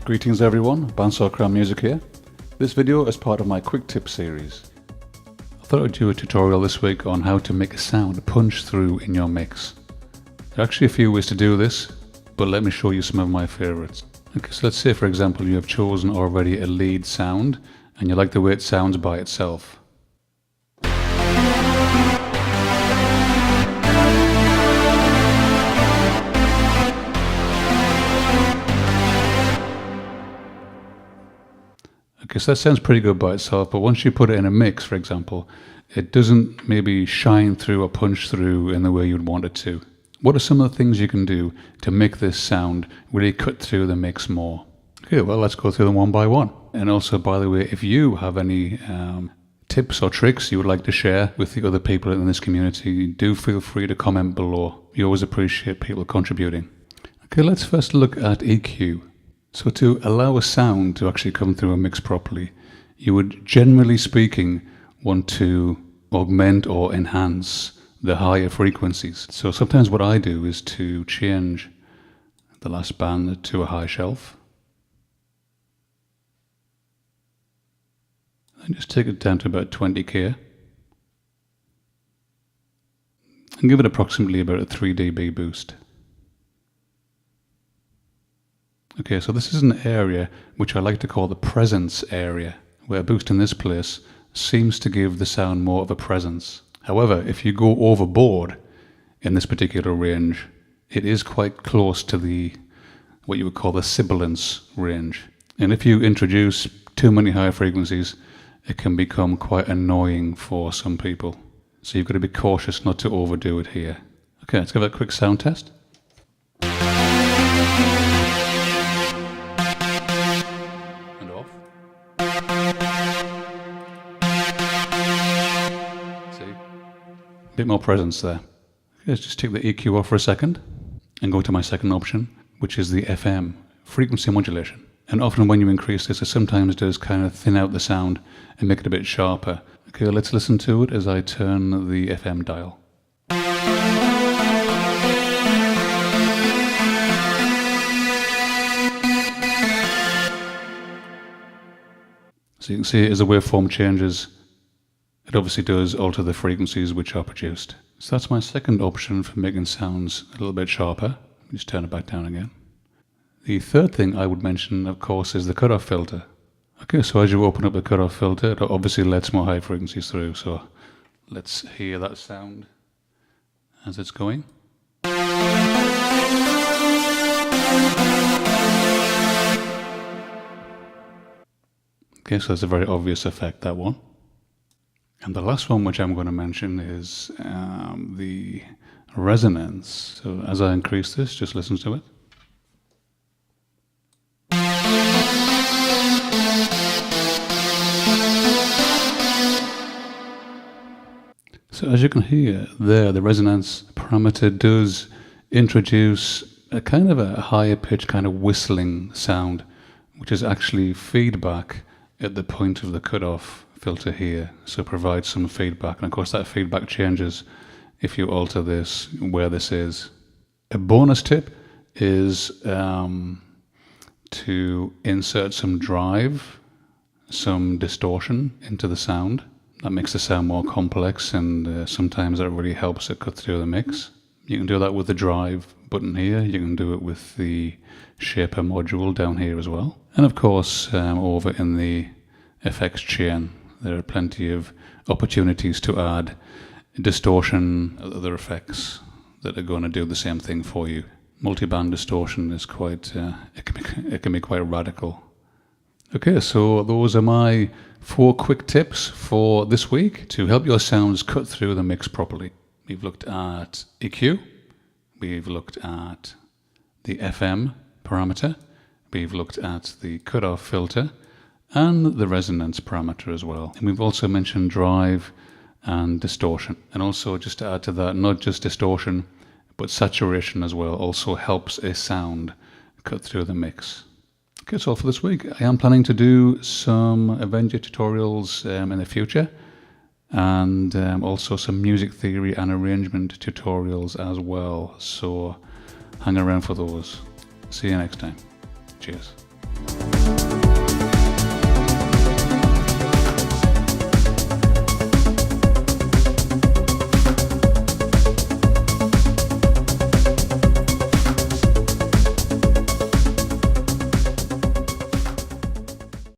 Greetings everyone, Bansokram Music here. This video is part of my quick tip series. I thought I'd do a tutorial this week on how to make a sound punch through in your mix. There are actually a few ways to do this, but let me show you some of my favorites. Okay, so let's say for example you have chosen already a lead sound and you like the way it sounds by itself. Okay, so that sounds pretty good by itself, but once you put it in a mix, for example, it doesn't maybe shine through or punch through in the way you'd want it to. What are some of the things you can do to make this sound really cut through the mix more? Okay, well, let's go through them one by one. And also, by the way, if you have any tips or tricks you would like to share with the other people in this community, do feel free to comment below. We always appreciate people contributing. Okay, let's first look at EQ. So to allow a sound to actually come through a mix properly, you would, generally speaking, want to augment or enhance the higher frequencies. So sometimes what I do is to change the last band to a high shelf. And just take it down to about 20k. And give it approximately about a 3 dB boost. Okay, so this is an area which I like to call the presence area, where a boost in this place seems to give the sound more of a presence. However, if you go overboard in this particular range, it is quite close to the what you would call the sibilance range. And if you introduce too many high frequencies, it can become quite annoying for some people. So you've got to be cautious not to overdo it here. Okay, let's give it a quick sound test. Bit more presence there. Let's just take the EQ off for a second and go to my second option, which is the FM, frequency modulation. And often when you increase this, it sometimes does kind of thin out the sound and make it a bit sharper. Okay, let's listen to it as I turn the FM dial. So you can see as the waveform changes, it obviously does alter the frequencies which are produced. So that's my second option for making sounds a little bit sharper. Just turn it back down again. The third thing I would mention, of course, is the cutoff filter. Okay, so as you open up the cutoff filter, it obviously lets more high frequencies through. So let's hear that sound as it's going. Okay, so that's a very obvious effect, that one. And the last one which I'm going to mention is the resonance. So as I increase this, just listen to it. So as you can hear there, the resonance parameter does introduce a kind of a higher pitch kind of whistling sound, which is actually feedback at the point of the cutoff filter here, so provide some feedback, and of course that feedback changes if you alter this where this is. A bonus tip is to insert some drive, some distortion into the sound. That makes the sound more complex, and sometimes that really helps it cut through the mix. You can do that with the drive button here. You can do it with the shaper module down here as well, and of course over in the effects chain there are plenty of opportunities to add distortion, other effects that are going to do the same thing for you. Multiband distortion is quite, it can be quite radical. Okay, so those are my 4 quick tips for this week to help your sounds cut through the mix properly. We've looked at EQ, we've looked at the FM parameter, we've looked at the cutoff filter, and the resonance parameter as well. And we've also mentioned drive and distortion. And also, just to add to that, not just distortion, but saturation as well also helps a sound cut through the mix. Okay, that's all for this week. I am planning to do some Avenger tutorials in the future, and also some music theory and arrangement tutorials as well. So hang around for those. See you next time. Cheers.